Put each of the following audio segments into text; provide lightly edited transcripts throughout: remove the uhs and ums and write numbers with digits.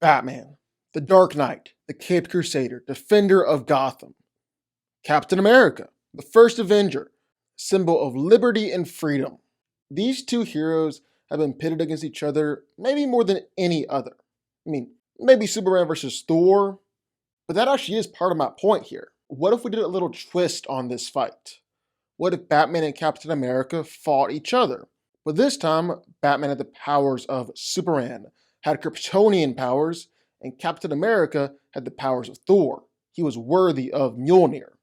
Batman, the Dark Knight, the Caped Crusader, defender of Gotham. Captain America, the first Avenger, symbol of liberty and freedom. These two heroes have been pitted against each other maybe more than any other. Maybe Superman versus Thor, but that actually is part of my point here. What if we did a little twist on this fight? What if Batman and Captain America fought each other? But this time, Batman had the powers of Superman, had Kryptonian powers, and Captain America had the powers of Thor. He was worthy of Mjolnir.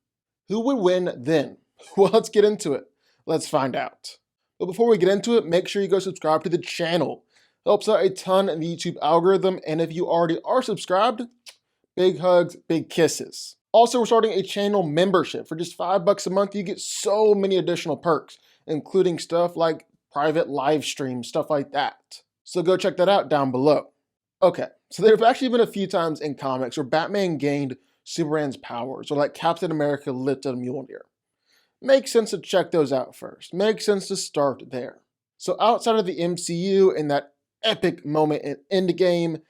Who would win then? Well, let's get into it. Let's find out. But before we get into it, make sure you go subscribe to the channel. Helps out a ton in the YouTube algorithm, and if you already are subscribed, big hugs, big kisses. Also, we're starting a channel membership. For just $5 a month, you get so many additional perks, including stuff like private live streams, stuff like that. So go check that out down below. Okay, so there have actually been a few times in comics where Batman gained Superman's powers, or like Captain America lifted Mjolnir. Makes sense to check those out first. Makes sense to start there. So outside of the MCU in that epic moment in Endgame,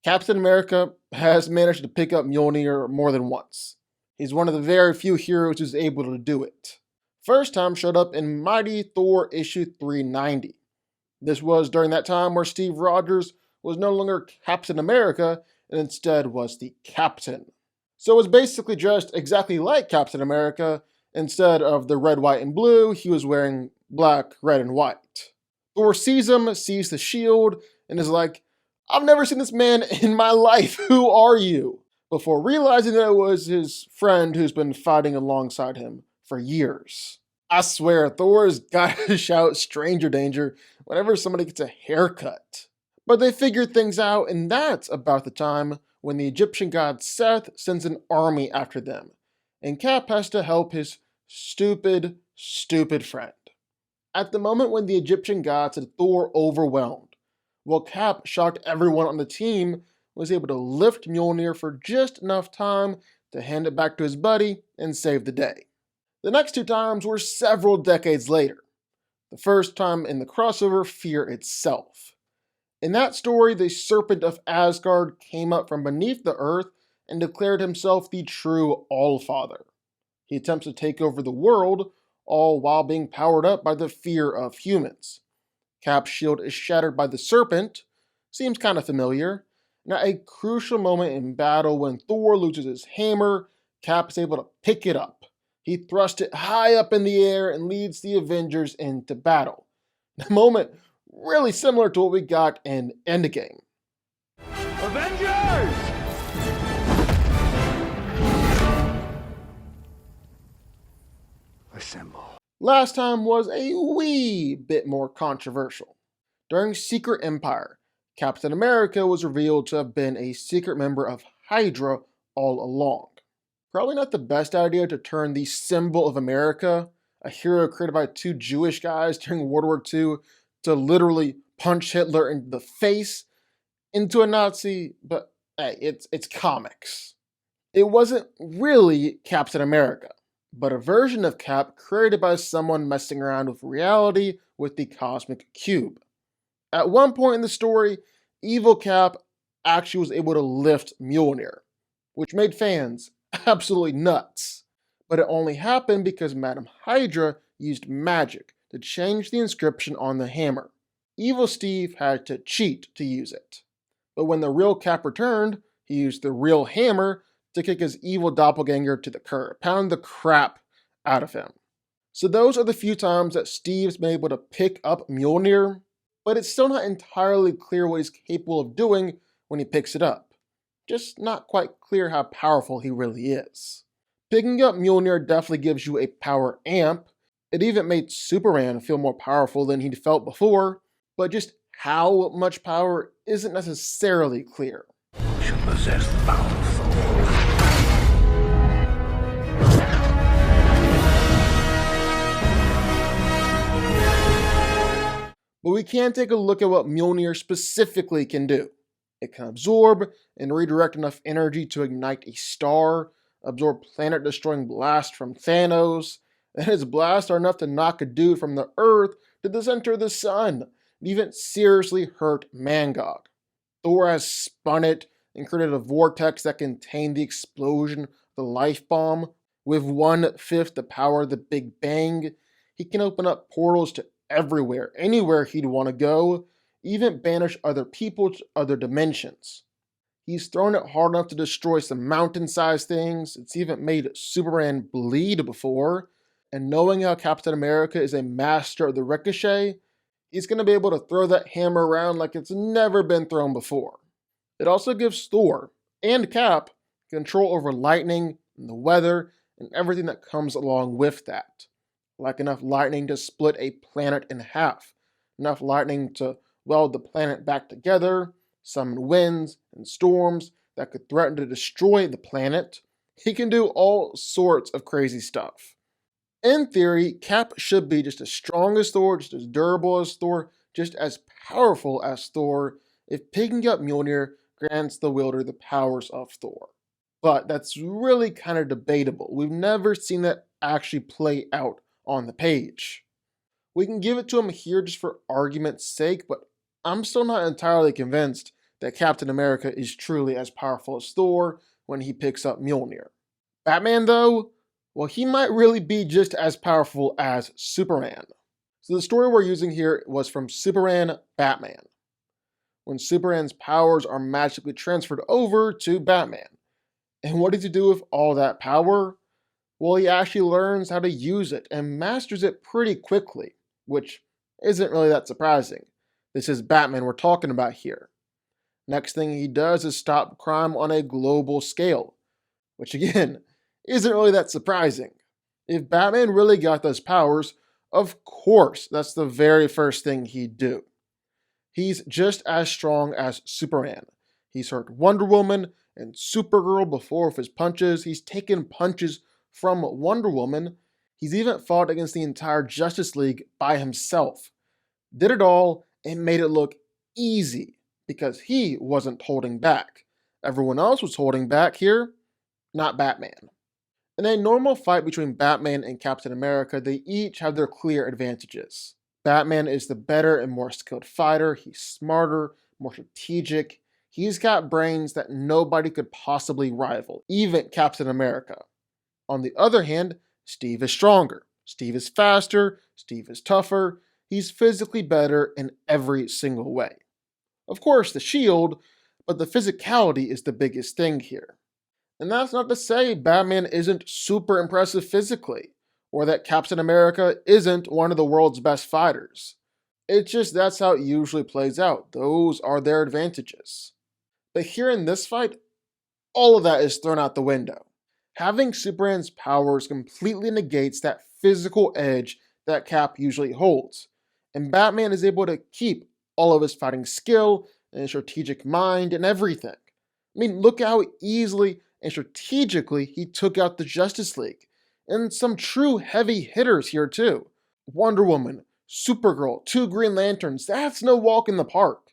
Captain America has managed to pick up Mjolnir more than once. He's one of the very few heroes who's able to do it. First time showed up in Mighty Thor issue 390. This was during that time where Steve Rogers was no longer Captain America and instead was the Captain. So it was basically dressed exactly like Captain America. Instead of the red, white, and blue, he was wearing black, red, and white. Thor sees him, sees the shield, and is like, I've never seen this man in my life. Who are you? Before realizing that it was his friend who's been fighting alongside him for years. I swear, Thor has got to shout stranger danger whenever somebody gets a haircut. But they figured things out, and that's about the time when the Egyptian god Seth sends an army after them, and Cap has to help his stupid friend. At the moment when the Egyptian gods had Thor overwhelmed, while Cap shocked everyone on the team, was able to lift Mjolnir for just enough time to hand it back to his buddy and save the day. The next two times were several decades later. The first time in the crossover, Fear itself. In that story, the Serpent of Asgard came up from beneath the earth and declared himself the true Allfather. He attempts to take over the world, all while being powered up by the fear of humans. Cap's shield is shattered by the Serpent. Seems kind of familiar. Now, a crucial moment in battle when Thor loses his hammer, Cap is able to pick it up. He thrusts it high up in the air and leads the Avengers into battle. A moment really similar to what we got in Endgame. Avengers! Assemble. Last time was a wee bit more controversial. During Secret Empire, Captain America was revealed to have been a secret member of Hydra all along. Probably not the best idea to turn the symbol of America, a hero created by two Jewish guys during World War II, to literally punch Hitler in the face, into a Nazi, but hey, it's comics. It wasn't really Captain America, but a version of Cap created by someone messing around with reality with the cosmic cube. At one point in the story, evil Cap actually was able to lift Mjolnir, which made fans absolutely nuts. But it only happened because Madame Hydra used magic to change the inscription on the hammer. Evil Steve had to cheat to use it. But when the real Cap returned, he used the real hammer to kick his evil doppelganger to the curb, pound the crap out of him. So those are the few times that Steve's been able to pick up Mjolnir, but it's still not entirely clear what he's capable of doing when he picks it up. Just not quite clear how powerful he really is. Picking up Mjolnir definitely gives you a power amp. It even made Superman feel more powerful than he'd felt before, but just how much power isn't necessarily clear. Should possess the power of Thor. But we can take a look at what Mjolnir specifically can do. It can absorb and redirect enough energy to ignite a star, absorb planet-destroying blasts from Thanos, and its blasts are enough to knock a dude from the Earth to the center of the sun, and even seriously hurt Mangog. Thor has spun it and created a vortex that contained the explosion of the life bomb. With 1/5 the power of the Big Bang, he can open up portals to everywhere, anywhere he'd want to go, even banish other people to other dimensions. He's thrown it hard enough to destroy some mountain-sized things. It's even made Superman bleed before. And knowing how Captain America is a master of the ricochet, he's going to be able to throw that hammer around like it's never been thrown before. It also gives Thor and Cap control over lightning and the weather and everything that comes along with that. Like enough lightning to split a planet in half, enough lightning to weld the planet back together, summon winds and storms that could threaten to destroy the planet. He can do all sorts of crazy stuff. In theory, Cap should be just as strong as Thor, just as durable as Thor, just as powerful as Thor, if picking up Mjolnir grants the wielder the powers of Thor. But that's really kind of debatable. We've never seen that actually play out on the page. We can give it to him here just for argument's sake, but I'm still not entirely convinced that Captain America is truly as powerful as Thor when he picks up Mjolnir. Batman, though, well, he might really be just as powerful as Superman. So the story we're using here was from Superman Batman, when Superman's powers are magically transferred over to Batman. And what does he do with all that power? Well, he actually learns how to use it and masters it pretty quickly, which isn't really that surprising. This is Batman we're talking about here. Next thing he does is stop crime on a global scale, which again, isn't really that surprising. If Batman really got those powers, of course that's the very first thing he'd do. He's just as strong as Superman. He's hurt Wonder Woman and Supergirl before with his punches. He's taken punches from Wonder Woman. He's even fought against the entire Justice League by himself. Did it all and made it look easy because he wasn't holding back. Everyone else was holding back here, not Batman. In a normal fight between Batman and Captain America, they each have their clear advantages. Batman is the better and more skilled fighter. He's smarter, more strategic. He's got brains that nobody could possibly rival, even Captain America. On the other hand, Steve is stronger. Steve is faster. Steve is tougher. He's physically better in every single way. Of course, the shield, but the physicality is the biggest thing here. And that's not to say Batman isn't super impressive physically, or that Captain America isn't one of the world's best fighters. It's just that's how it usually plays out. Those are their advantages. But here in this fight, all of that is thrown out the window. Having Superman's powers completely negates that physical edge that Cap usually holds, and Batman is able to keep all of his fighting skill and his strategic mind and everything. I mean, look how easily and strategically he took out the Justice League. And some true heavy hitters here too. Wonder Woman, Supergirl, 2 Green Lanterns, that's no walk in the park.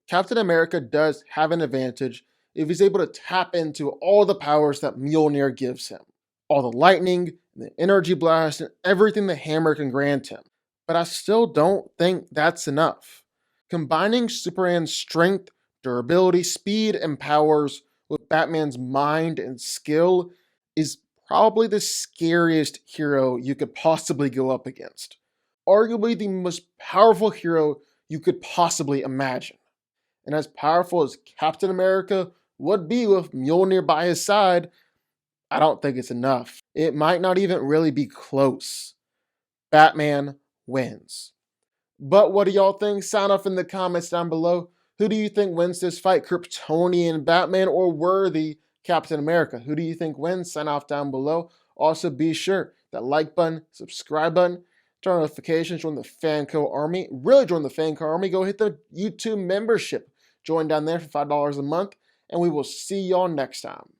Captain America does have an advantage if he's able to tap into all the powers that Mjolnir gives him. All the lightning, the energy blast, and everything the hammer can grant him. But I still don't think that's enough. Combining Superman's strength, durability, speed, and powers with Batman's mind and skill is probably the scariest hero you could possibly go up against. Arguably the most powerful hero you could possibly imagine. And as powerful as Captain America would be with Mjolnir by his side, I don't think it's enough. It might not even really be close. Batman wins. But what do y'all think? Sound off in the comments down below. Who do you think wins this fight? Kryptonian Batman or worthy Captain America? Who do you think wins? Sign off down below. Also be sure that like button, subscribe button, turn on notifications, join the DanCo army. Really join the DanCo army. Go hit the YouTube membership. Join down there for $5 a month. And we will see y'all next time.